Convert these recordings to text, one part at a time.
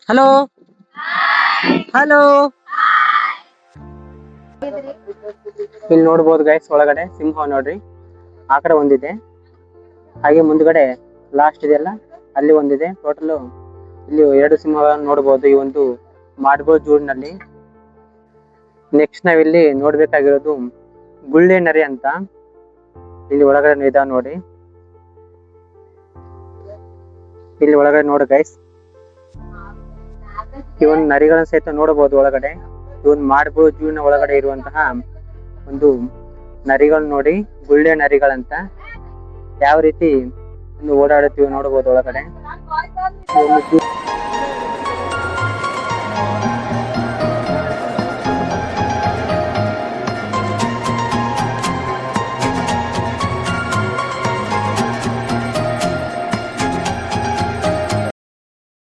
Hello hello. ಇಲ್ಲಿ ನೋಡ್ಬೋದು guys, ಒಳಗಡೆ ಸಿಂಹ ನೋಡ್ರಿ, ಆ ಕಡೆ ಒಂದಿದೆ, ಹಾಗೆ ಮುಂದ್ಗಡೆ ಲಾಸ್ಟ್ ಇದೆಯಲ್ಲ ಅಲ್ಲಿ ಒಂದಿದೆ. ಟೋಟಲ್ ಇಲ್ಲಿ 2 ಸಿಂಹಗಳನ್ನು ನೋಡಬಹುದು ಈ ಒಂದು ಮಾಡ್ಗೋಳ್ ಜೂನಲ್ಲಿ. ನೆಕ್ಸ್ಟ್ ನಾವಿಲ್ಲಿ ನೋಡ್ಬೇಕಾಗಿರೋದು ಗುಳ್ಳೆ ನರಿ ಅಂತ. ಇಲ್ಲಿ ಒಳಗಡೆ ಇದಾವ ನೋಡಿ, ಇಲ್ಲಿ ಒಳಗಡೆ ನೋಡಿ ಗೈಸ್, ಇವನ್ ನರಿಗಳನ್ನ ಸಹಿತ ನೋಡಬಹುದು ಒಳಗಡೆ. ಇವನ್ ಮಾಡ್ಗೋಳ್ ಜೂನ ಒಳಗಡೆ ಇರುವಂತಹ ಒಂದು ನರಿಗಳು ನೋಡಿ, ಗುಳ್ಳೆ ನರಿಗಳಂತ. ಯಾವ ರೀತಿ ಓಡಾಡುತ್ತೀವಿ ನೋಡಬಹುದು ಒಳಗಡೆ.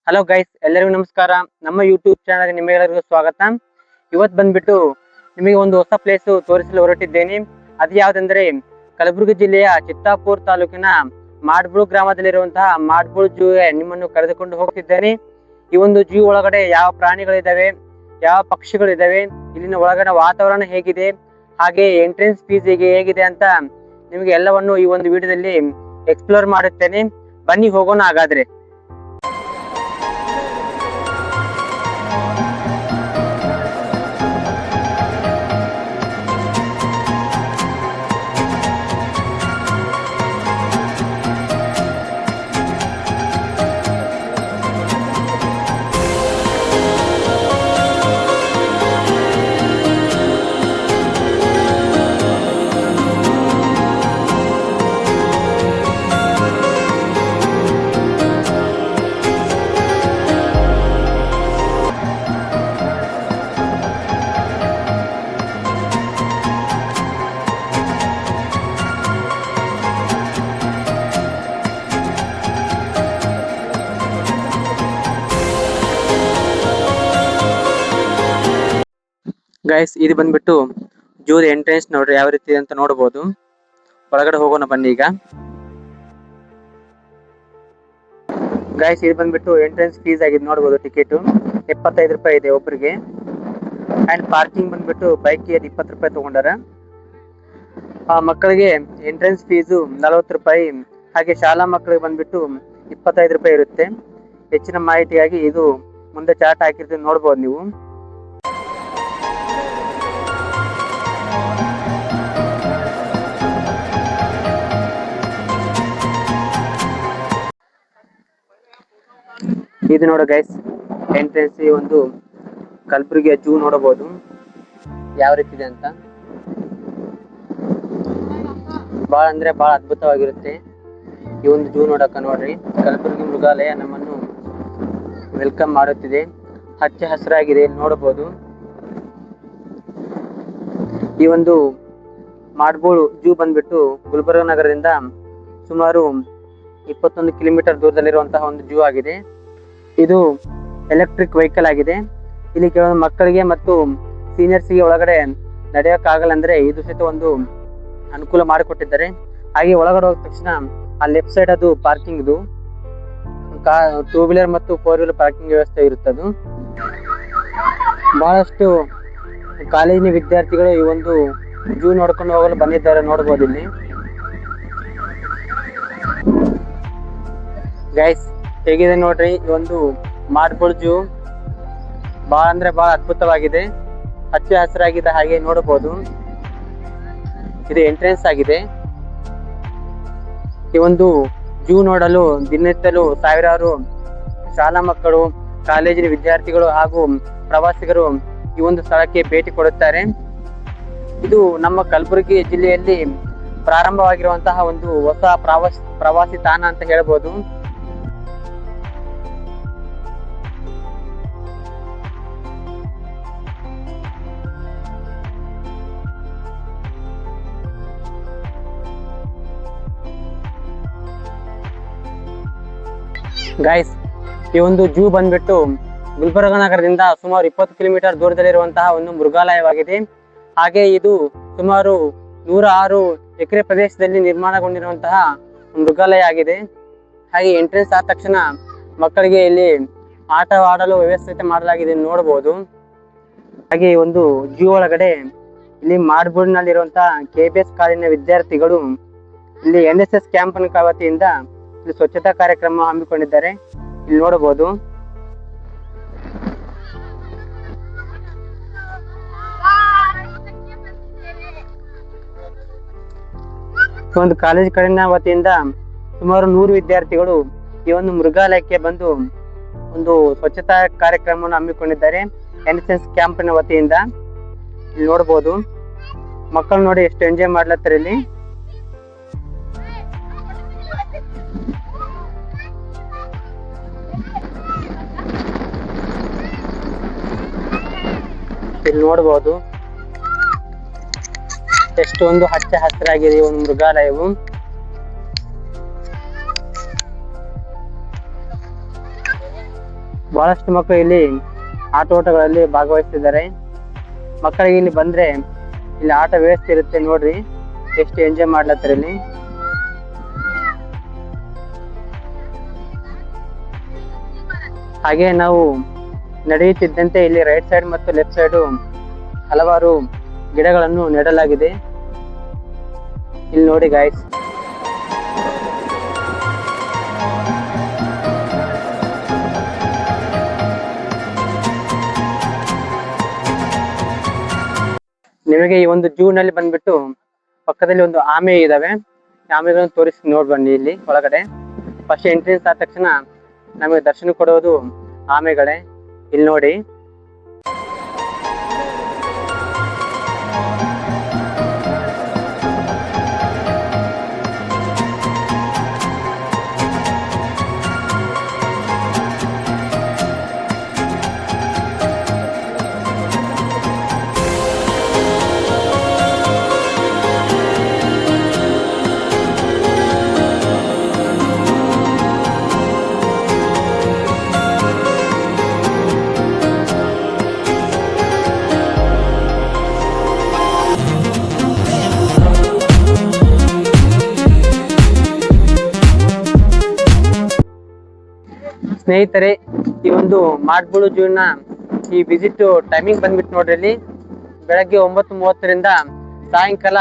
ಹಲೋ ಗೈಸ್, ಎಲ್ಲರಿಗೂ ನಮಸ್ಕಾರ. ನಮ್ಮ ಯೂಟ್ಯೂಬ್ ಚಾನಲ್ಗೆ ನಿಮ್ಮೆಲ್ಲರಿಗೂ ಸ್ವಾಗತ. ಇವತ್ತು ಬಂದ್ಬಿಟ್ಟು ನಿಮಗೆ ಒಂದು ಹೊಸ ಪ್ಲೇಸ್ ತೋರಿಸಲು ಹೊರಟಿದ್ದೇನೆ. ಅದು ಯಾವ್ದಂದ್ರೆ ಕಲಬುರಗಿ ಜಿಲ್ಲೆಯ ಚಿತ್ತಾಪುರ್ ತಾಲೂಕಿನ ಮಾಡ್ಗೋಳ್ ಗ್ರಾಮದಲ್ಲಿರುವಂತಹ ಮಾಡ್ಗೋಳ್ ಜೂ ನಿಮ್ಮನ್ನು ಕರೆದುಕೊಂಡು ಹೋಗ್ತಿದ್ದೇನೆ. ಈ ಒಂದು ಜೂ ಒಳಗಡೆ ಯಾವ ಪ್ರಾಣಿಗಳಿದಾವೆ, ಯಾವ ಪಕ್ಷಿಗಳಿದಾವೆ, ಇಲ್ಲಿನ ಒಳಗಡೆ ವಾತಾವರಣ ಹೇಗಿದೆ, ಹಾಗೆ ಎಂಟ್ರೆನ್ಸ್ ಫೀಸ್ ಹೇಗಿದೆ ಅಂತ ನಿಮಗೆ ಎಲ್ಲವನ್ನು ಈ ಒಂದು ವಿಡಿಯೋದಲ್ಲಿ ಎಕ್ಸ್ಪ್ಲೋರ್ ಮಾಡುತ್ತೇನೆ. ಬನ್ನಿ ಹೋಗೋಣ ಹಾಗಾದ್ರೆ. ಗೈಸ್, ಇದು ಬಂದ್ಬಿಟ್ಟು ಜೂದ ಎಂಟ್ರೆನ್ಸ್ ನೋಡ್ರಿ, ಯಾವ ರೀತಿ ಅಂತ ನೋಡಬಹುದು. ಒಳಗಡೆ ಹೋಗೋಣ ಬನ್ನಿ ಈಗ. ಗೈಸ್, ಇದು ಬಂದ್ಬಿಟ್ಟು ಎಂಟ್ರೆನ್ಸ್ ಫೀಸ್ ಆಗಿದೆ ನೋಡಬಹುದು. ಟಿಕೆಟ್ 75 ರೂಪಾಯಿ ಇದೆ ಒಬ್ಬರಿಗೆ. ಅಂಡ್ ಪಾರ್ಕಿಂಗ್ ಬಂದ್ಬಿಟ್ಟು ಬೈಕ್ ಗೆ 20 ರೂಪಾಯಿ ತಗೊಂಡಾರ. ಮಕ್ಕಳಿಗೆ ಎಂಟ್ರೆನ್ಸ್ ಫೀಸು 40 ರೂಪಾಯಿ, ಹಾಗೆ ಶಾಲಾ ಮಕ್ಕಳಿಗೆ ಬಂದ್ಬಿಟ್ಟು 25 ರೂಪಾಯಿ ಇರುತ್ತೆ. ಹೆಚ್ಚಿನ ಮಾಹಿತಿಯಾಗಿ ಇದು ಮುಂದೆ ಚಾರ್ಟ್ ಹಾಕಿರ್ತೀನಿ, ನೋಡ್ಬೋದು ನೀವು. ಇದು ನೋಡ ಗೈಸ್, ಎಂಟ್ರೆನ್ಸ್ ಈ ಒಂದು ಕಲಬುರಗಿಯ ಜೂ ನೋಡಬಹುದು ಯಾವ ರೀತಿ ಇದೆ ಅಂತ. ಬಹಳ ಅಂದ್ರೆ ಬಹಳ ಅದ್ಭುತವಾಗಿರುತ್ತೆ ಈ ಒಂದು ಜೂ ನೋಡಕ. ನೋಡ್ರಿ, ಕಲಬುರಗಿ ಮೃಗಾಲಯ ನಮ್ಮನ್ನು ವೆಲ್ಕಮ್ ಮಾಡುತ್ತಿದೆ. ಹಚ್ಚ ಹಸಿರಾಗಿದೆ, ನೋಡಬಹುದು. ಈ ಒಂದು ಮಾಡ್ಗೋಳ್ ಜೂ ಬಂದ್ಬಿಟ್ಟು ಗುಲ್ಬರ್ಗ ನಗರದಿಂದ ಸುಮಾರು 21 ಕಿಲೋಮೀಟರ್ ದೂರದಲ್ಲಿರುವಂತಹ ಒಂದು ಜೂ ಆಗಿದೆ. ಇದು ಎಲೆಕ್ಟ್ರಿಕ್ ವೆಹಿಕಲ್ ಆಗಿದೆ. ಇಲ್ಲಿ ಕೆಲವೊಂದು ಮಕ್ಕಳಿಗೆ ಮತ್ತು ಸೀನಿಯರ್ಸ್ಗೆ ಒಳಗಡೆ ನಡೆಯೋಕ್ಕಾಗಲ್ಲ ಅಂದ್ರೆ ಇದು ಸಹಿತ ಒಂದು ಅನುಕೂಲ ಮಾಡಿಕೊಟ್ಟಿದ್ದಾರೆ. ಹಾಗೆ ಒಳಗಡೆ ಹೋದ ತಕ್ಷಣ ಆ ಲೆಫ್ಟ್ ಸೈಡ್ ಅದು ಪಾರ್ಕಿಂಗ್, ಇದು 2 ವೀಲರ್ ಮತ್ತು 4 ವೀಲರ್ ಪಾರ್ಕಿಂಗ್ ವ್ಯವಸ್ಥೆ ಇರುತ್ತದು. ಬಹಳಷ್ಟು ಕಾಲೇಜಿನ ವಿದ್ಯಾರ್ಥಿಗಳು ಈ ಒಂದು ಜೂ ನೋಡ್ಕೊಂಡು ಹೋಗಲು ಬಂದಿದ್ದಾರೆ, ನೋಡಬಹುದು ಇಲ್ಲಿ. ಗೈಸ್, ಹೇಗಿದೆ ನೋಡ್ರಿ ಈ ಒಂದು ಮಾಡ್ಗೋಳ್ ಜೂ. ಬಹಳ ಅಂದ್ರೆ ಬಹಳ ಅದ್ಭುತವಾಗಿದೆ, ಹಚ್ಚ ಹಸಿರಾಗಿದೆ. ಹಾಗೆ ನೋಡಬಹುದು, ಇದು ಎಂಟ್ರೆನ್ಸ್ ಆಗಿದೆ. ಈ ಒಂದು ಜೂ ನೋಡಲು ದಿನನಿತ್ಯಲೂ ಸಾವಿರಾರು ಶಾಲಾ ಮಕ್ಕಳು, ಕಾಲೇಜಿನ ವಿದ್ಯಾರ್ಥಿಗಳು ಹಾಗೂ ಪ್ರವಾಸಿಗರು ಈ ಒಂದು ಸ್ಥಳಕ್ಕೆ ಭೇಟಿ ಕೊಡುತ್ತಾರೆ. ಇದು ನಮ್ಮ ಕಲಬುರಗಿ ಜಿಲ್ಲೆಯಲ್ಲಿ ಪ್ರಾರಂಭವಾಗಿರುವಂತಹ ಒಂದು ಹೊಸ ಪ್ರವಾಸಿ ತಾಣ ಅಂತ ಹೇಳ್ಬೋದು. ಗೈಸ್, ಈ ಒಂದು ಜೂ ಬಂದ್ಬಿಟ್ಟು ಗುಲ್ಬರ್ಗ ನಗರದಿಂದ ಸುಮಾರು 20 ಕಿಲೋಮೀಟರ್ ದೂರದಲ್ಲಿರುವಂತಹ ಒಂದು ಮೃಗಾಲಯವಾಗಿದೆ. ಹಾಗೆ ಇದು ಸುಮಾರು 106 ಎಕರೆ ಪ್ರದೇಶದಲ್ಲಿ ನಿರ್ಮಾಣಗೊಂಡಿರುವಂತಹ ಮೃಗಾಲಯ ಆಗಿದೆ. ಹಾಗೆ ಎಂಟ್ರೆನ್ಸ್ ಆದ ತಕ್ಷಣ ಮಕ್ಕಳಿಗೆ ಇಲ್ಲಿ ಆಟ ಆಡಲು ವ್ಯವಸ್ಥೆ ಮಾಡಲಾಗಿದೆ ನೋಡಬಹುದು. ಹಾಗೆ ಈ ಒಂದು ಜೂ ಒಳಗಡೆ ಇಲ್ಲಿ ಮಾಡ್ಬೂಡ್ನಲ್ಲಿರುವಂತಹ KBS ಕಾಲೇಜಿನ ವಿದ್ಯಾರ್ಥಿಗಳು ಇಲ್ಲಿ NSS ಕ್ಯಾಂಪ್ ವತಿಯಿಂದ ಇಲ್ಲಿ ಸ್ವಚ್ಛತಾ ಕಾರ್ಯಕ್ರಮ ಹಮ್ಮಿಕೊಂಡಿದ್ದಾರೆ. ಇಲ್ಲಿ ನೋಡಬಹುದು. ಒಂದು ಕಾಲೇಜ್ ಕಡೆಯ ವತಿಯಿಂದ ಸುಮಾರು 100 ವಿದ್ಯಾರ್ಥಿಗಳು ಈ ಒಂದು ಮೃಗಾಲಯಕ್ಕೆ ಬಂದು ಒಂದು ಸ್ವಚ್ಛತಾ ಕಾರ್ಯಕ್ರಮವನ್ನು ಹಮ್ಮಿಕೊಂಡಿದ್ದಾರೆ NSS ಕ್ಯಾಂಪಿನ ವತಿಯಿಂದ. ಇಲ್ಲಿ ನೋಡಬಹುದು. ಮಕ್ಕಳು ನೋಡಿ ಎಷ್ಟು ಎಂಜಾಯ್ ಮಾಡ್ಲತ್ತಾರೆ ಇಲ್ಲಿ. ಇಲ್ಲಿ ನೋಡಬಹುದು ಎಷ್ಟೊಂದು ಹಚ್ಚ ಹಸಿರಾಗಿದೆ ಈ ಒಂದು ಮೃಗಾಲಯವು. ಬಹಳಷ್ಟು ಮಕ್ಕಳು ಇಲ್ಲಿ ಆಟೋಟಗಳಲ್ಲಿ ಭಾಗವಹಿಸ್ತಿದ್ದಾರೆ. ಮಕ್ಕಳಿಗೆ ಇಲ್ಲಿ ಬಂದ್ರೆ ಇಲ್ಲಿ ಆಟ ವ್ಯವಸ್ಥೆ ಇರುತ್ತೆ ನೋಡ್ರಿ, ಎಷ್ಟು ಎಂಜಾಯ್ ಮಾಡ್ಲತ್ತಾರೆ ಇಲ್ಲಿ. ಹಾಗೆ ನಾವು ನಡೆಯುತ್ತಿದ್ದಂತೆ ಇಲ್ಲಿ ರೈಟ್ ಸೈಡ್ ಮತ್ತು ಲೆಫ್ಟ್ ಸೈಡ್ ಹಲವಾರು ಗಿಡಗಳನ್ನು ನೆಡಲಾಗಿದೆ. ಇಲ್ಲಿ ನೋಡಿ ಗಾಯ್ಸ್. ನಿಮಗೆ ಈ ಒಂದು ಜೂ ನಲ್ಲಿ ಬಂದ್ಬಿಟ್ಟು ಪಕ್ಕದಲ್ಲಿ ಒಂದು ಆಮೆ ಇದಾವೆ. ಆಮೆಗಳನ್ನು ತೋರಿಸಿ ನೋಡ್ಬನ್ನಿ. ಇಲ್ಲಿ ಒಳಗಡೆ ಫಸ್ಟ್ ಎಂಟ್ರೆನ್ಸ್ ಆದ ತಕ್ಷಣ ನಮಗೆ ದರ್ಶನ ಕೊಡೋದು ಆಮೆಗಳೇ. ಇಲ್ಲಿ ನೋಡಿ. ಸ್ನೇಹಿತರೆ, ಈ ಒಂದು ಮಾಡ್ಬೂಳು ಜೂನ ಈ ವಿಸಿಟ್ ಟೈಮಿಂಗ್ ಬಂದ್ಬಿಟ್ಟು ನೋಡ್ರಿ. ಇಲ್ಲಿ ಬೆಳಗ್ಗೆ 9:30ರಿಂದ ಸಾಯಂಕಾಲ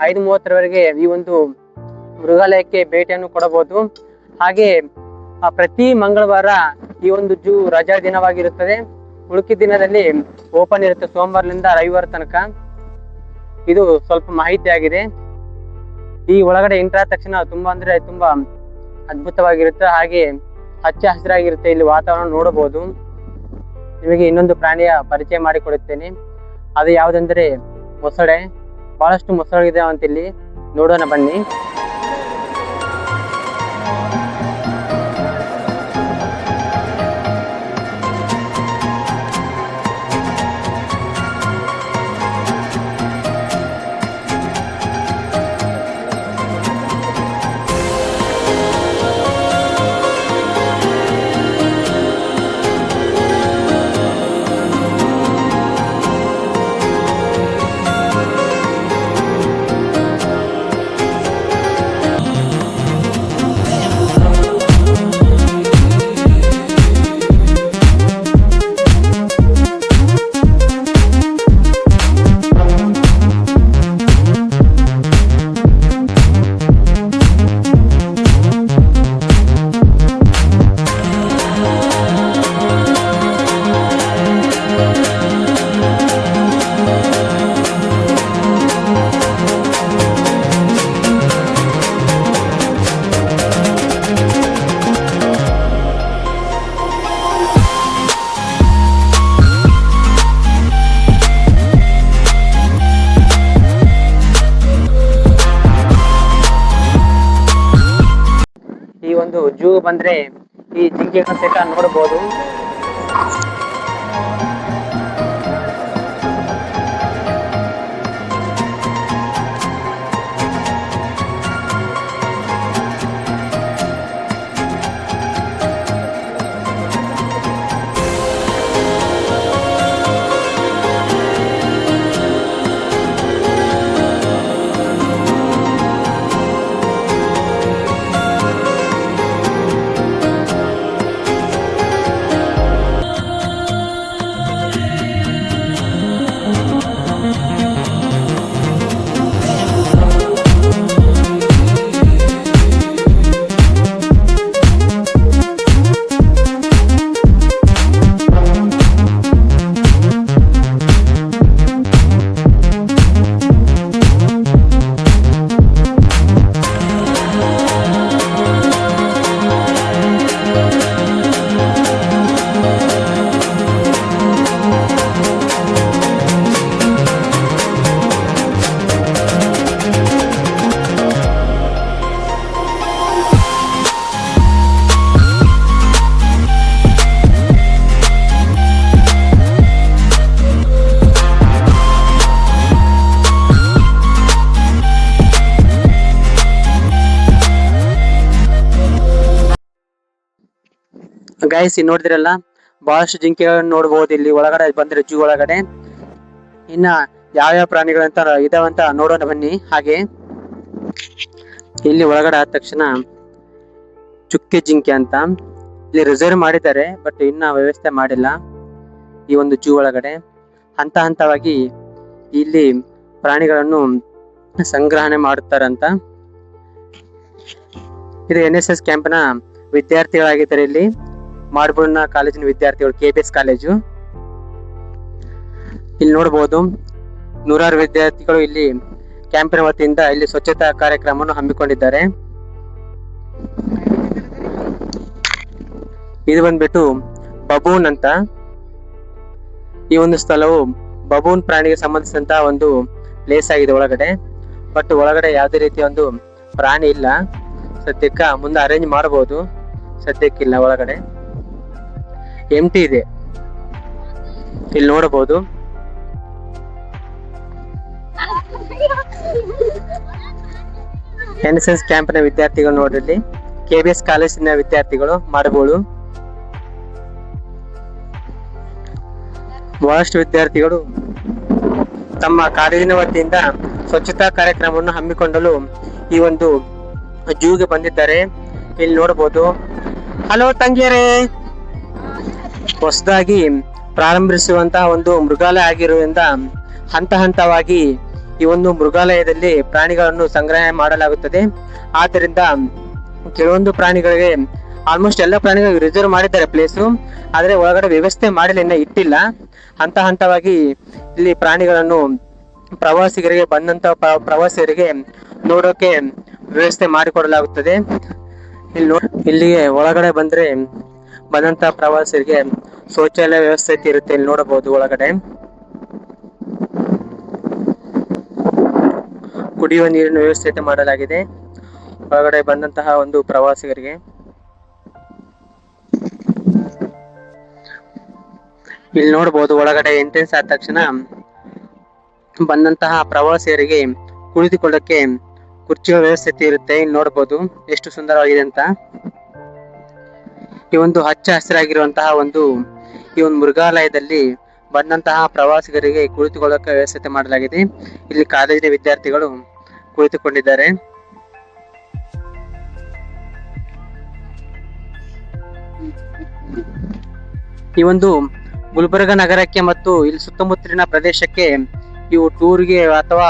5:30ರವರೆಗೆ ಈ ಒಂದು ಮೃಗಾಲಯಕ್ಕೆ ಭೇಟಿಯನ್ನು ಕೊಡಬಹುದು. ಹಾಗೆ ಪ್ರತಿ ಮಂಗಳವಾರ ಈ ಒಂದು ಜೂ ರಜಾ ದಿನವಾಗಿರುತ್ತದೆ. ಉಳುಕಿದ ದಿನದಲ್ಲಿ ಓಪನ್ ಇರುತ್ತೆ, ಸೋಮವಾರದಿಂದ ರವಿವಾರ ತನಕ. ಇದು ಸ್ವಲ್ಪ ಮಾಹಿತಿ ಆಗಿದೆ. ಈ ಒಳಗಡೆ ಎಂಟರ್ ಆದ ತಕ್ಷಣ ತುಂಬಾ ಅಂದ್ರೆ ತುಂಬಾ ಅದ್ಭುತವಾಗಿರುತ್ತೆ. ಹಾಗೆ ಹಚ್ಚ ಹಸಿರಾಗಿರುತ್ತೆ. ಇಲ್ಲಿ ವಾತಾವರಣ ನೋಡಬಹುದು. ನಿಮಗೆ ಇನ್ನೊಂದು ಪ್ರಾಣಿಯ ಪರಿಚಯ ಮಾಡಿಕೊಡುತ್ತೇನೆ. ಅದು ಯಾವುದೆಂದರೆ ಮೊಸಳೆ. ಬಹಳಷ್ಟು ಮೊಸಳೆ ಅಂತ ಇಲ್ಲಿ ನೋಡೋಣ ಬನ್ನಿ. ಒಂದು ಜೂ ಬಂದ್ರೆ ಈ ಜಿಂಕೆಗಳ ಸಹಿತ ನೋಡಬಹುದು. ಗೈಸ್ ಇಲ್ಲಿ ನೋಡಿದ್ರಲ್ಲ, ಬಹಳಷ್ಟು ಜಿಂಕೆಗಳನ್ನು ನೋಡಬಹುದು ಇಲ್ಲಿ ಒಳಗಡೆ ಬಂದ್ರೆ ಜೂ ಒಳಗಡೆ. ಇನ್ನ ಯಾವ್ಯಾವ ಪ್ರಾಣಿಗಳಂತ ಇದಾವಂತ ನೋಡೋಣ ಬನ್ನಿ. ಹಾಗೆ ಇಲ್ಲಿ ಒಳಗಡೆ ಆದ ತಕ್ಷಣ ಚುಕ್ಕೆ ಜಿಂಕೆ ಅಂತ ಇಲ್ಲಿ ರಿಸರ್ವ್ ಮಾಡಿದ್ದಾರೆ, ಬಟ್ ಇನ್ನ ವ್ಯವಸ್ಥೆ ಮಾಡಿಲ್ಲ ಈ ಒಂದು ಜೂ ಒಳಗಡೆ. ಹಂತ ಹಂತವಾಗಿ ಇಲ್ಲಿ ಪ್ರಾಣಿಗಳನ್ನು ಸಂಗ್ರಹಣೆ ಮಾಡುತ್ತಾರಂತ. ಇದು NSS ಕ್ಯಾಂಪ್ನ ವಿದ್ಯಾರ್ಥಿಗಳಾಗಿದ್ದಾರೆ. ಇಲ್ಲಿ ಮಾಡಬೂರ್ನ ಕಾಲೇಜಿನ ವಿದ್ಯಾರ್ಥಿಗಳು, KBS ಕಾಲೇಜು. ಇಲ್ಲಿ ನೋಡಬಹುದು ನೂರಾರು ವಿದ್ಯಾರ್ಥಿಗಳು ಇಲ್ಲಿ ಕ್ಯಾಂಪಿನ ವತಿಯಿಂದ ಇಲ್ಲಿ ಸ್ವಚ್ಛತಾ ಕಾರ್ಯಕ್ರಮವನ್ನು ಹಮ್ಮಿಕೊಂಡಿದ್ದಾರೆ. ಇದು ಬಂದ್ಬಿಟ್ಟು ಬಬೂನ್ ಅಂತ. ಈ ಒಂದು ಸ್ಥಳವು ಬಬೂನ್ ಪ್ರಾಣಿಗೆ ಸಂಬಂಧಿಸಿದಂತಹ ಒಂದು ಪ್ಲೇಸ್ ಆಗಿದೆ ಒಳಗಡೆ. ಬಟ್ ಒಳಗಡೆ ಯಾವುದೇ ರೀತಿಯ ಒಂದು ಪ್ರಾಣಿ ಇಲ್ಲ ಸದ್ಯಕ್ಕ. ಮುಂದೆ ಅರೇಂಜ್ ಮಾಡಬಹುದು, ಸದ್ಯಕ್ಕಿಲ್ಲ. ಒಳಗಡೆ ಎಂಟಿ ಇದೆ. ಇಲ್ಲಿ ನೋಡಬಹುದು NSS ಕ್ಯಾಂಪ್ನ ವಿದ್ಯಾರ್ಥಿಗಳು ನೋಡ್ರಿ. KBS ಕಾಲೇಜಿನ ವಿದ್ಯಾರ್ಥಿಗಳು ಮಾಡಬಹುದು. ಬಹಳಷ್ಟು ವಿದ್ಯಾರ್ಥಿಗಳು ತಮ್ಮ ಕಾಲೇಜಿನ ವತಿಯಿಂದ ಸ್ವಚ್ಛತಾ ಕಾರ್ಯಕ್ರಮವನ್ನು ಹಮ್ಮಿಕೊಳ್ಳಲು ಈ ಒಂದು ಜೂಗೆ ಬಂದಿದ್ದಾರೆ. ಇಲ್ಲಿ ನೋಡಬಹುದು. ಹಲೋ ತಂಗಿಯರೇ, ಹೊಸದಾಗಿ ಪ್ರಾರಂಭಿಸುವಂತಹ ಒಂದು ಮೃಗಾಲಯ ಆಗಿರುವುದರಿಂದ ಹಂತ ಹಂತವಾಗಿ ಈ ಒಂದು ಮೃಗಾಲಯದಲ್ಲಿ ಪ್ರಾಣಿಗಳನ್ನು ಸಂಗ್ರಹಣೆ ಮಾಡಲಾಗುತ್ತದೆ. ಆದ್ದರಿಂದ ಕೆಲವೊಂದು ಪ್ರಾಣಿಗಳಿಗೆ, ಆಲ್ಮೋಸ್ಟ್ ಎಲ್ಲ ಪ್ರಾಣಿಗಳಿಗೆ ರಿಸರ್ವ್ ಮಾಡಿದ್ದಾರೆ ಪ್ಲೇಸು, ಆದ್ರೆ ಒಳಗಡೆ ವ್ಯವಸ್ಥೆ ಮಾಡಿಲ್ಲ, ಇನ್ನ ಇಟ್ಟಿಲ್ಲ. ಹಂತ ಹಂತವಾಗಿ ಇಲ್ಲಿ ಪ್ರಾಣಿಗಳನ್ನು ಪ್ರವಾಸಿಗರಿಗೆ ಬಂದಂತ ಪ್ರವಾಸಿಗರಿಗೆ ನೋಡೋಕೆ ವ್ಯವಸ್ಥೆ ಮಾಡಿಕೊಡಲಾಗುತ್ತದೆ. ಇಲ್ಲಿಗೆ ಒಳಗಡೆ ಬಂದ್ರೆ ಬಂದಂತ ಪ್ರವಾಸಿಗರಿಗೆ ಶೌಚಾಲಯ ವ್ಯವಸ್ಥೆ ಇರುತ್ತೆ. ಇಲ್ಲಿ ನೋಡಬಹುದು ಒಳಗಡೆ ಕುಡಿಯುವ ನೀರಿನ ವ್ಯವಸ್ಥೆ ಮಾಡಲಾಗಿದೆ ಒಳಗಡೆ ಬಂದಂತಹ ಒಂದು ಪ್ರವಾಸಿಗರಿಗೆ. ಇಲ್ಲಿ ನೋಡಬಹುದು ಒಳಗಡೆ ಎಂಟ್ರೆನ್ಸ್ ಆದ ತಕ್ಷಣ ಬಂದಂತಹ ಪ್ರವಾಸಿಗರಿಗೆ ಕುಳಿತುಕೊಳ್ಳಕ್ಕೆ ಕುರ್ಚಿಯ ವ್ಯವಸ್ಥೆ ಇರುತ್ತೆ. ಇಲ್ಲಿ ನೋಡಬಹುದು ಎಷ್ಟು ಸುಂದರವಾಗಿದೆ ಅಂತ. ಈ ಒಂದು ಹಚ್ಚ ಹಸಿರಾಗಿರುವಂತಹ ಈ ಒಂದು ಮೃಗಾಲಯದಲ್ಲಿ ಬಂದಂತಹ ಪ್ರವಾಸಿಗರಿಗೆ ಕುಳಿತುಕೊಳ್ಳಕ್ಕೆ ವ್ಯವಸ್ಥೆ ಮಾಡಲಾಗಿದೆ. ಇಲ್ಲಿ ಕಾಲೇಜಿನ ವಿದ್ಯಾರ್ಥಿಗಳು ಕುಳಿತುಕೊಂಡಿದ್ದಾರೆ. ಈ ಒಂದು ಗುಲ್ಬರ್ಗ ನಗರಕ್ಕೆ ಮತ್ತು ಇಲ್ಲಿ ಸುತ್ತಮುತ್ತಲಿನ ಪ್ರದೇಶಕ್ಕೆ ಇವು ಟೂರ್ಗೆ ಅಥವಾ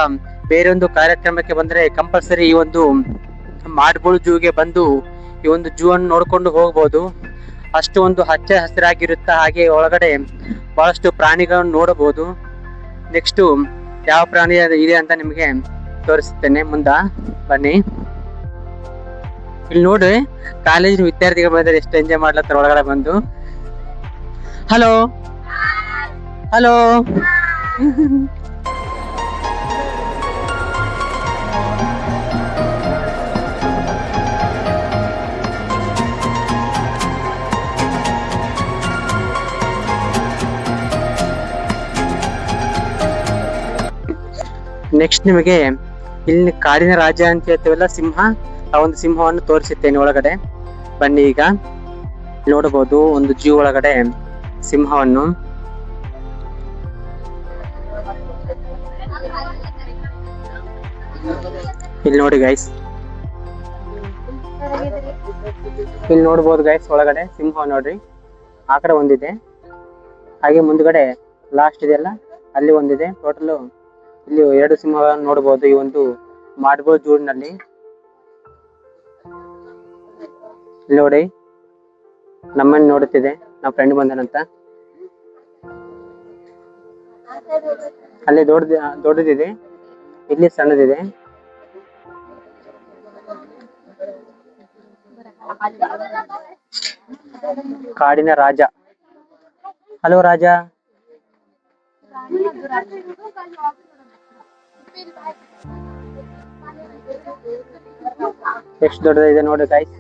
ಬೇರೆ ಒಂದು ಕಾರ್ಯಕ್ರಮಕ್ಕೆ ಬಂದ್ರೆ ಕಂಪಲ್ಸರಿ ಈ ಒಂದು ಮಾಡಬೂಳು ಜೂಗೆ ಬಂದು ಈ ಒಂದು ಜೂ ಅನ್ನು ನೋಡ್ಕೊಂಡು ಹೋಗ್ಬೋದು. ಅಷ್ಟು ಒಂದು ಹಚ್ಚ ಹಸಿರಾಗಿರುತ್ತಾ. ಹಾಗೆ ಒಳಗಡೆ ಬಹಳಷ್ಟು ಪ್ರಾಣಿಗಳನ್ನು ನೋಡಬಹುದು. ನೆಕ್ಸ್ಟ್ ಯಾವ ಪ್ರಾಣಿ ಇದೆ ಅಂತ ನಿಮಗೆ ತೋರಿಸುತ್ತೇನೆ, ಮುಂದ ಬನ್ನಿ. ಇಲ್ಲಿ ನೋಡಿ ಕಾಲೇಜಿನ ವಿದ್ಯಾರ್ಥಿಗಳು ಬಂದ್ರೆ ಎಷ್ಟು ಎಂಜಾಯ್ ಮಾಡ್ಲತ್ತಾರ ಒಳಗಡೆ ಬಂದು. ಹಲೋ ಹಲೋ ನೆಕ್ಸ್ಟ್ ನಿಮಗೆ ಇಲ್ಲಿ ಕಾಡಿನ ರಾಜ ಅಂತ ಹೇಳ್ತೀವಲ್ಲ, ಸಿಂಹ, ಆ ಒಂದು ಸಿಂಹವನ್ನು ತೋರಿಸುತ್ತೇನೆ ಒಳಗಡೆ ಬನ್ನಿ. ಈಗ ನೋಡಬಹುದು ಒಂದು ಜೂ ಒಳಗಡೆ ಸಿಂಹವನ್ನು. ಇಲ್ಲಿ ನೋಡಿ ಗೈಸ್, ಇಲ್ಲಿ ನೋಡಬಹುದು ಗೈಸ್ ಒಳಗಡೆ ಸಿಂಹ ನೋಡ್ರಿ. ಆ ಕಡೆ ಒಂದಿದೆ, ಹಾಗೆ ಮುಂದ್ಗಡೆ ಲಾಸ್ಟ್ ಇದೆಯಲ್ಲ ಅಲ್ಲಿ ಒಂದಿದೆ. ಟೋಟಲ್ ಇಲ್ಲಿ 2 ಸಿಂಹಗಳನ್ನು ನೋಡಬಹುದು ಈ ಒಂದು ಮಾಡಬೂಳು ಜೂನಲ್ಲಿ. ನೋಡಿ ನಮ್ಮನ್ನು ನೋಡುತ್ತಿದೆ, ನಮ್ಮ ಫ್ರೆಂಡ್ ಬಂದನಂತ. ಅಲ್ಲಿ ದೊಡ್ಡದಿದೆ, ಇಲ್ಲಿ ಸಣ್ಣದಿದೆ. ಕಾಡಿನ ರಾಜ. ಹಲೋ ರಾಜ. ಎಷ್ಟು ದೊಡ್ಡದಿದೆ ನೋಡಿ ಗೈಸ್.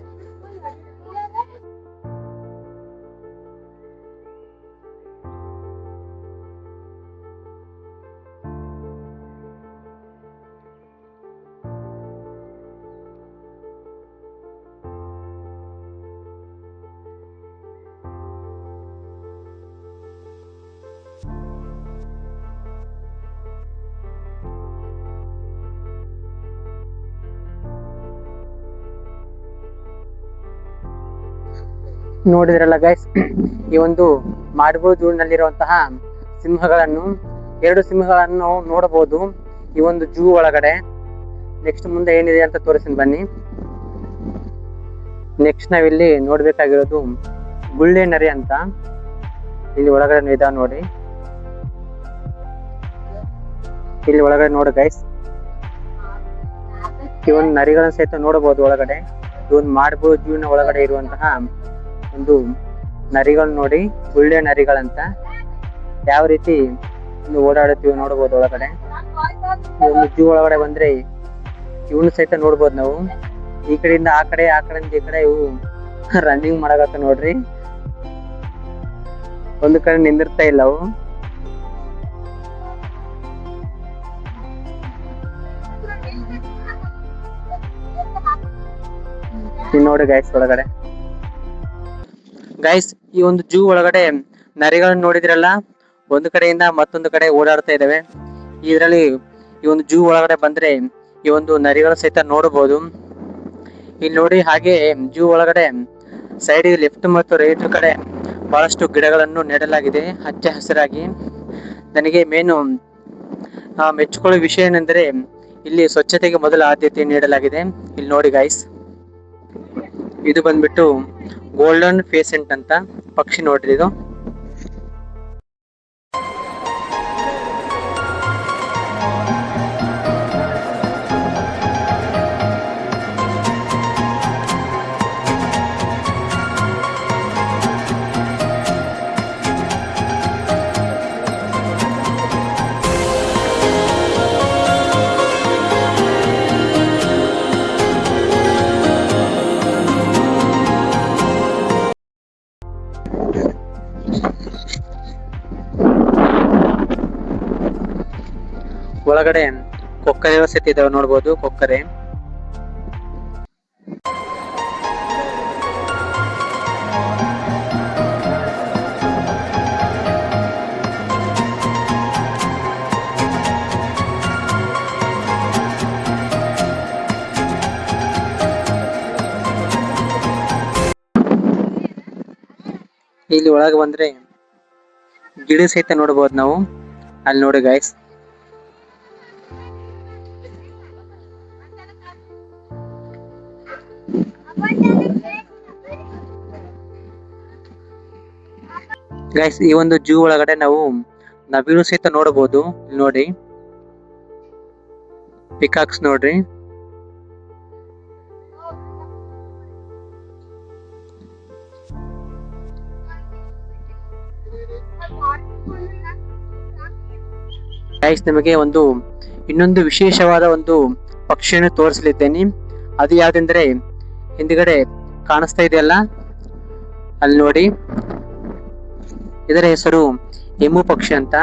ನೋಡಿದ್ರಲ್ಲ ಗೈಸ್, ಈ ಒಂದು ಮಾಡ್ಬೋಳ್ ಜೂನಲ್ಲಿರುವಂತಹ ಸಿಂಹಗಳನ್ನು, 2 ಸಿಂಹಗಳನ್ನು ನಾವು ನೋಡಬಹುದು ಈ ಒಂದು ಜೂ ಒಳಗಡೆ. ನೆಕ್ಸ್ಟ್ ಮುಂದೆ ಏನಿದೆ ಅಂತ ತೋರಿಸ್ತೀನಿ ಬನ್ನಿ. ನೆಕ್ಸ್ಟ್ ನಾವಿಲ್ಲಿ ನೋಡ್ಬೇಕಾಗಿರೋದು ಗುಳ್ಳೆ ನರಿ ಅಂತ. ಇಲ್ಲಿ ಒಳಗಡೆ ಇದಾವೆ ನೋಡಿ, ಇಲ್ಲಿ ಒಳಗಡೆ ನೋಡಿ ಗೈಸ್, ಈ ಒಂದು ನರಿಗಳನ್ನು ಸಹಿತ ನೋಡಬಹುದು ಒಳಗಡೆ. ಈ ಒಂದು ಮಾಡ್ಬೋಳ್ ಜೂನ ಒಳಗಡೆ ಇರುವಂತಹ ಒಂದು ನರಿಗಳು ನೋಡಿ, ಗುಳ್ಳೆ ನರಿಗಳಂತ. ಯಾವ ರೀತಿ ಓಡಾಡುತ್ತೀವಿ ನೋಡಬಹುದು ಒಳಗಡೆ. ಈ ಒಂದು ಜೂ ಒಳಗಡೆ ಬಂದ್ರೆ ಇವನು ಸಹಿತ ನೋಡ್ಬೋದು ನಾವು. ಈ ಕಡೆಯಿಂದ ಆ ಕಡೆ, ಆ ಕಡೆಯಿಂದ ಈ ಕಡೆ ಇವು ರನ್ನಿಂಗ್ ಮಾಡಕತ್ತ ನೋಡ್ರಿ. ಒಂದು ಕಡೆ ನಿಂದಿರ್ತಾ ಇಲ್ಲ ಅವು. ನೋಡಿ ಗೈಸ್ ಒಳಗಡೆ. ಗೈಸ್, ಈ ಒಂದು ಜೂ ಒಳಗಡೆ ನರಿಗಳನ್ನ ನೋಡಿದ್ರಲ್ಲ, ಒಂದು ಕಡೆಯಿಂದ ಮತ್ತೊಂದು ಕಡೆ ಓಡಾಡ್ತಾ ಇದಾವೆ. ಇದರಲ್ಲಿ ಈ ಒಂದು ಜೂ ಒಳಗಡೆ ಬಂದ್ರೆ ಈ ಒಂದು ನರಿಗಳು ಸಹಿತ ನೋಡಬಹುದು. ಇಲ್ಲಿ ನೋಡಿ, ಹಾಗೆ ಜೂ ಒಳಗಡೆ ಸೈಡ್ ಲೆಫ್ಟ್ ಮತ್ತು ರೈಟ್ ಕಡೆ ಬಹಳಷ್ಟು ಗಿಡಗಳನ್ನು ನೆಡಲಾಗಿದೆ ಹಚ್ಚ ಹಸಿರಾಗಿ. ನನಗೆ ಮೇನು ಮೆಚ್ಚಿಕೊಳ್ಳೋ ವಿಷಯ ಏನೆಂದರೆ ಇಲ್ಲಿ ಸ್ವಚ್ಛತೆಗೆ ಮೊದಲ ಆದ್ಯತೆ ನೀಡಲಾಗಿದೆ. ಇಲ್ಲಿ ನೋಡಿ ಗೈಸ್, ಇದು ಬಂದ್ಬಿಟ್ಟು ಗೋಲ್ಡನ್ ಫೇಸೆಂಟ್ ಅಂತ ಪಕ್ಷಿ ನೋಡ್ರಿ. ಇದು ಒಳಗಡೆ ಕೊಕ್ಕರೆ ವ್ಯವಸ್ಥೆ ಇದಾವೆ ನೋಡ್ಬೋದು, ಕೊಕ್ಕರೆ. ಇಲ್ಲಿ ಒಳಗೆ ಬಂದ್ರೆ ಗಿಡ ಸಹಿತ ನೋಡಬಹುದು ನಾವು. ಅಲ್ಲಿ ನೋಡಿ ಗೈಸ್, ಗೈಸ್ ಈ ಒಂದು ಜೂ ಒಳಗಡೆ ನಾವು ನವಿಲು ಸಹಿತ ನೋಡಬಹುದು. ಇಲ್ಲಿ ನೋಡಿ, ಪಿಕಾಕ್ಸ್ ನೋಡ್ರಿ. ಗೈಸ್, ನಿಮಗೆ ಒಂದು ಇನ್ನೊಂದು ವಿಶೇಷವಾದ ಒಂದು ಪಕ್ಷಿಯನ್ನು ತೋರಿಸಲಿದ್ದೇನೆ. ಅದು ಯಾವ್ದೆಂದ್ರೆ ಹಿಂದ್ಗಡೆ ಕಾಣಿಸ್ತಾ ಇದೆಯಲ್ಲ, ಅಲ್ಲಿ ನೋಡಿ, ಇದರ ಹೆಸರು ಎಮ್ಮು ಪಕ್ಷಿ ಅಂತ.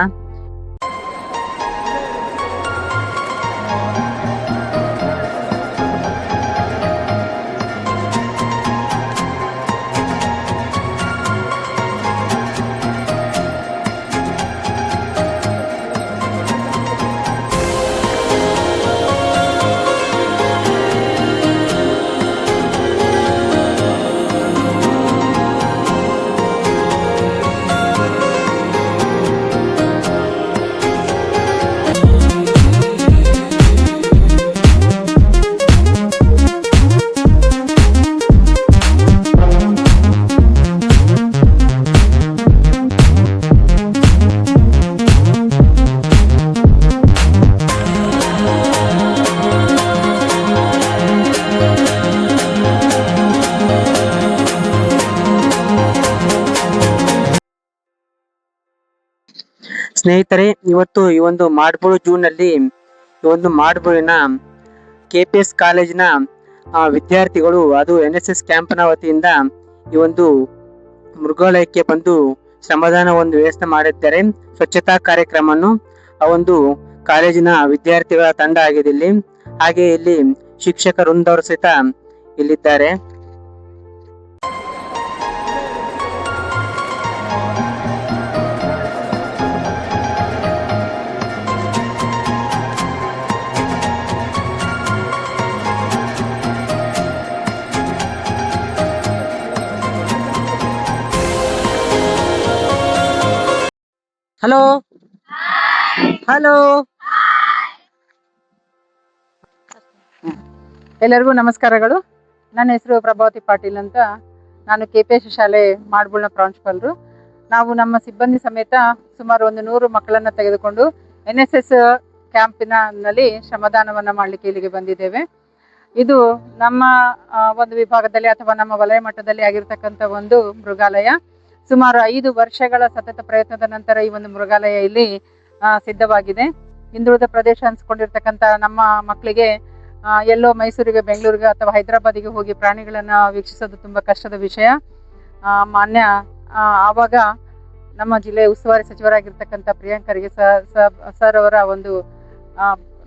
ಸ್ನೇಹಿತರೆ, ಇವತ್ತು ಈ ಒಂದು ಮಾಡ್ಬೋಳ್ ಜೂನ್ ನಲ್ಲಿ ಈ ಒಂದು ಮಾಡ್ಬೋಳಿನ KPS ಕಾಲೇಜಿನ ವಿದ್ಯಾರ್ಥಿಗಳು, ಅದು NSS ಕ್ಯಾಂಪ್ನ ವತಿಯಿಂದ ಈ ಒಂದು ಮೃಗಾಲಯಕ್ಕೆ ಬಂದು ಶ್ರಮದಾನ ಒಂದು ವ್ಯವಸ್ಥೆ ಮಾಡಿದ್ದಾರೆ. ಸ್ವಚ್ಛತಾ ಕಾರ್ಯಕ್ರಮವನ್ನು ಆ ಒಂದು ಕಾಲೇಜಿನ ವಿದ್ಯಾರ್ಥಿಗಳ ತಂಡ ಆಗಿದೆ ಇಲ್ಲಿ. ಹಾಗೆ ಇಲ್ಲಿ ಶಿಕ್ಷಕ ವೃಂದವರು ಸಹಿತ ಇಲ್ಲಿದ್ದಾರೆ. Hello hello. ಎಲ್ಲರಿಗೂ ನಮಸ್ಕಾರಗಳು. ನನ್ನ ಹೆಸರು ಪ್ರಭಾವತಿ ಪಾಟೀಲ್ ಅಂತ. ನಾನು KPS ಶಾಲೆ ಮಾಡ್ಬುಳ್ನ ಪ್ರಾಂಶುಪಾಲರು. ನಾವು ನಮ್ಮ ಸಿಬ್ಬಂದಿ ಸಮೇತ ಸುಮಾರು 100 ಮಕ್ಕಳನ್ನ ತೆಗೆದುಕೊಂಡು NSS ಕ್ಯಾಂಪಿನಲ್ಲಿ ಶ್ರಮದಾನವನ್ನ ಮಾಡಲಿಕ್ಕೆ ಇಲ್ಲಿಗೆ ಬಂದಿದ್ದೇವೆ. ಇದು ನಮ್ಮ ಒಂದು ವಿಭಾಗದಲ್ಲಿ ಅಥವಾ ನಮ್ಮ ವಲಯ ಮಟ್ಟದಲ್ಲಿ ಆಗಿರ್ತಕ್ಕಂಥ ಒಂದು ಮೃಗಾಲಯ. ಸುಮಾರು 5 ವರ್ಷಗಳ ಸತತ ಪ್ರಯತ್ನದ ನಂತರ ಈ ಒಂದು ಮೃಗಾಲಯ ಇಲ್ಲಿ ಸಿದ್ಧವಾಗಿದೆ. ಹಿಂದುಳಿದ ಪ್ರದೇಶ ಅನ್ಸ್ಕೊಂಡಿರ್ತಕ್ಕಂಥ ನಮ್ಮ ಮಕ್ಕಳಿಗೆ ಎಲ್ಲೋ ಮೈಸೂರಿಗೆ, ಬೆಂಗಳೂರಿಗೆ ಅಥವಾ ಹೈದರಾಬಾದಿಗೆ ಹೋಗಿ ಪ್ರಾಣಿಗಳನ್ನ ವೀಕ್ಷಿಸೋದು ತುಂಬಾ ಕಷ್ಟದ ವಿಷಯ. ಮಾನ್ಯ ಆವಾಗ ನಮ್ಮ ಜಿಲ್ಲೆಯ ಉಸ್ತುವಾರಿ ಸಚಿವರಾಗಿರ್ತಕ್ಕಂಥ ಪ್ರಿಯಾಂಕರಿಗೆ ಸರ್ ಅವರ ಒಂದು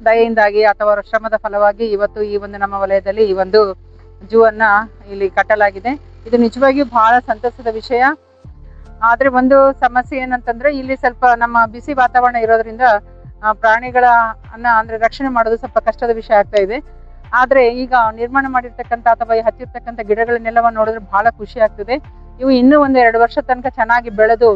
ದಯೆಯಿಂದಾಗಿ ಅಥವಾ ಅವರ ಶ್ರಮದ ಫಲವಾಗಿ ಇವತ್ತು ಈ ಒಂದು ನಮ್ಮ ವಲಯದಲ್ಲಿ ಈ ಒಂದು ಜೂ ಅನ್ನ ಇಲ್ಲಿ ಕಟ್ಟಲಾಗಿದೆ. ಇದು ನಿಜವಾಗಿಯೂ ಬಹಳ ಸಂತಸದ ವಿಷಯ. ಆದ್ರೆ ಒಂದು ಸಮಸ್ಯೆ ಏನಂತಂದ್ರೆ ಇಲ್ಲಿ ಸ್ವಲ್ಪ ನಮ್ಮ ಬಿಸಿ ವಾತಾವರಣ ಇರೋದ್ರಿಂದ ಪ್ರಾಣಿಗಳ ಅಂದ್ರೆ ರಕ್ಷಣೆ ಮಾಡೋದು ಸ್ವಲ್ಪ ಕಷ್ಟದ ವಿಷಯ ಆಗ್ತಾ ಇದೆ. ಆದ್ರೆ ಈಗ ನಿರ್ಮಾಣ ಮಾಡಿರ್ತಕ್ಕಂಥ ಅಥವಾ ಹಚ್ಚಿರ್ತಕ್ಕಂಥ ಗಿಡಗಳನ್ನೆಲ್ಲವ ನೋಡಿದ್ರೆ ಬಹಳ ಖುಷಿ ಆಗ್ತದೆ. ಇವು ಇನ್ನೂ 1-2 ವರ್ಷ ತನಕ ಚೆನ್ನಾಗಿ ಬೆಳೆದು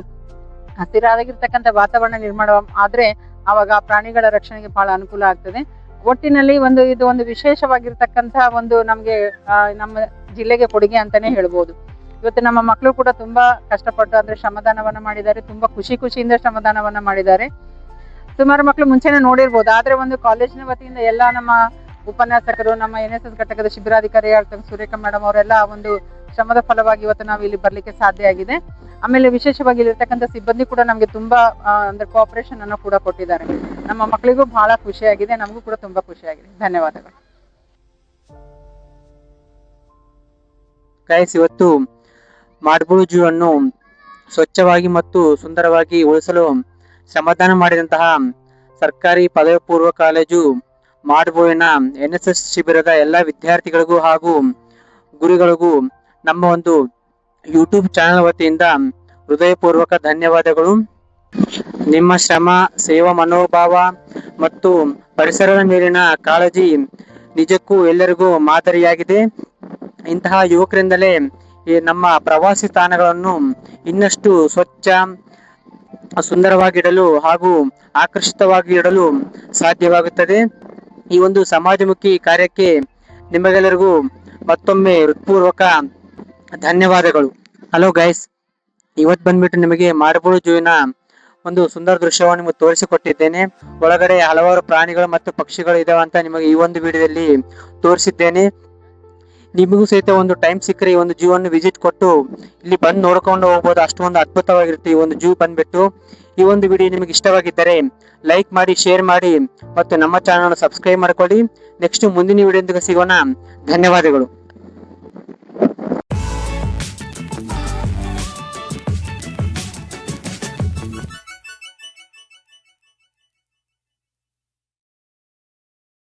ಹಸಿರಾಗಿರ್ತಕ್ಕಂಥ ವಾತಾವರಣ ನಿರ್ಮಾಣ ಆದ್ರೆ ಅವಾಗ ಪ್ರಾಣಿಗಳ ರಕ್ಷಣೆಗೆ ಬಹಳ ಅನುಕೂಲ ಆಗ್ತದೆ. ಒಟ್ಟಿನಲ್ಲಿ ಇದು ಒಂದು ವಿಶೇಷವಾಗಿರ್ತಕ್ಕಂಥ ಒಂದು ನಮ್ಗೆ ನಮ್ಮ ಜಿಲ್ಲೆಗೆ ಕೊಡುಗೆ ಅಂತಾನೆ ಹೇಳ್ಬೋದು. ಇವತ್ತು ನಮ್ಮ ಮಕ್ಕಳು ಕೂಡ ತುಂಬಾ ಕಷ್ಟಪಟ್ಟು ಅಂದ್ರೆ ಶ್ರಮದಾನವನ್ನ ಮಾಡಿದ್ದಾರೆ. ತುಂಬಾ ಖುಷಿಯಿಂದ ಶ್ರಮದಾನವನ್ನ ಮಾಡಿದ್ದಾರೆ. ಸುಮಾರು ಮಕ್ಕಳು ಮುಂಚೆನೆ ನೋಡಿರ್ಬೋದು. ಆದ್ರೆ ಒಂದು ಕಾಲೇಜಿನ ವತಿಯಿಂದ ಎಲ್ಲಾ ನಮ್ಮ ಉಪನ್ಯಾಸಕರು, ನಮ್ಮ NSS ಘಟಕದ ಶಿಬಿರಾಧಿಕಾರಿ ಸುರೇಖಾ ಮೇಡಮ್ ಅವರೆಲ್ಲ ಒಂದು ಶ್ರಮದ ಫಲವಾಗಿ ಇವತ್ತು ನಾವು ಇಲ್ಲಿ ಬರ್ಲಿಕ್ಕೆ ಸಾಧ್ಯ ಆಗಿದೆ. ಆಮೇಲೆ ವಿಶೇಷವಾಗಿ ಇಲ್ಲಿರ್ತಕ್ಕಂಥ ಸಿಬ್ಬಂದಿ ಕೂಡ ನಮ್ಗೆ ತುಂಬಾ ಅಂದ್ರೆ ಕೋಆಪರೇಷನ್ ಅನ್ನು ಕೂಡ ಕೊಟ್ಟಿದ್ದಾರೆ. ನಮ್ಮ ಮಕ್ಕಳಿಗೂ ಬಹಳ ಖುಷಿಯಾಗಿದೆ, ನಮಗೂ ಕೂಡ ತುಂಬಾ ಖುಷಿಯಾಗಿದೆ. ಧನ್ಯವಾದಗಳು. ಗೈಸ್, ಇವತ್ತು ಮಾಡ್ಬುಳು ಜೂ ಅನ್ನು ಸ್ವಚ್ಛವಾಗಿ ಮತ್ತು ಸುಂದರವಾಗಿ ಉಳಿಸಲು ಶ್ರಮದಾನ ಮಾಡಿದಂತಹ ಸರ್ಕಾರಿ ಪದವಿ ಪೂರ್ವ ಕಾಲೇಜು ಮಾಡ್ಬುಳಿನ NSS ಶಿಬಿರದ ಎಲ್ಲ ವಿದ್ಯಾರ್ಥಿಗಳಿಗೂ ಹಾಗೂ ಗುರುಗಳಿಗೂ ನಮ್ಮ ಒಂದು ಯೂಟ್ಯೂಬ್ ಚಾನೆಲ್ ವತಿಯಿಂದ ಹೃದಯಪೂರ್ವಕ ಧನ್ಯವಾದಗಳು. ನಿಮ್ಮ ಶ್ರಮ, ಸೇವಾ ಮನೋಭಾವ ಮತ್ತು ಪರಿಸರದ ಮೇಲಿನ ಕಾಳಜಿ ನಿಜಕ್ಕೂ ಎಲ್ಲರಿಗೂ ಮಾದರಿಯಾಗಿದೆ. ಇಂತಹ ಯುವಕರಿಂದಲೇ ಈ ನಮ್ಮ ಪ್ರವಾಸಿ ತಾಣಗಳನ್ನು ಇನ್ನಷ್ಟು ಸ್ವಚ್ಛ, ಸುಂದರವಾಗಿಡಲು ಹಾಗೂ ಆಕರ್ಷಿತವಾಗಿ ಇಡಲು ಸಾಧ್ಯವಾಗುತ್ತದೆ. ಈ ಒಂದು ಸಮಾಜಮುಖಿ ಕಾರ್ಯಕ್ಕೆ ನಿಮಗೆಲ್ಲರಿಗೂ ಮತ್ತೊಮ್ಮೆ ಹೃತ್ಪೂರ್ವಕ ಧನ್ಯವಾದಗಳು. ಹಲೋ ಗೈಸ್, ಇವತ್ತು ಬಂದ್ಬಿಟ್ಟು ನಿಮಗೆ ಮಾಡ್ಬುಳು ಜೂವಿನ ಒಂದು ಸುಂದರ ದೃಶ್ಯವನ್ನು ನಿಮಗೆ ತೋರಿಸಿಕೊಟ್ಟಿದ್ದೇನೆ. ಒಳಗಡೆ ಹಲವಾರು ಪ್ರಾಣಿಗಳು ಮತ್ತು ಪಕ್ಷಿಗಳು ಇದಾವೆ ಅಂತ ನಿಮಗೆ ಈ ಒಂದು ವಿಡಿಯೋದಲ್ಲಿ ತೋರಿಸಿದ್ದೇನೆ. ನಿಮಗೂ ಸಹಿತ ಒಂದು ಟೈಮ್ ಸಿಕ್ಕರೆ ಈ ಒಂದು ಜೂ ಅನ್ನು ವಿಸಿಟ್ ಕೊಟ್ಟು ಇಲ್ಲಿ ಬಂದು ನೋಡ್ಕೊಂಡು ಹೋಗ್ಬೋದು. ಅಷ್ಟೊಂದು ಅದ್ಭುತವಾಗಿರುತ್ತೆ ಈ ಒಂದು ಜೂ ಬಂದ್ಬಿಟ್ಟು. ಈ ಒಂದು ವಿಡಿಯೋ ನಿಮಗೆ ಇಷ್ಟವಾಗಿದ್ದರೆ ಲೈಕ್ ಮಾಡಿ, ಶೇರ್ ಮಾಡಿ ಮತ್ತು ನಮ್ಮ ಚಾನಲ್ ಸಬ್ಸ್ಕ್ರೈಬ್ ಮಾಡ್ಕೊಳ್ಳಿ. ನೆಕ್ಸ್ಟ್ ಮುಂದಿನ ವಿಡಿಯೋದೊಂದಿಗೆ ಸಿಗೋಣ. ಧನ್ಯವಾದಗಳು.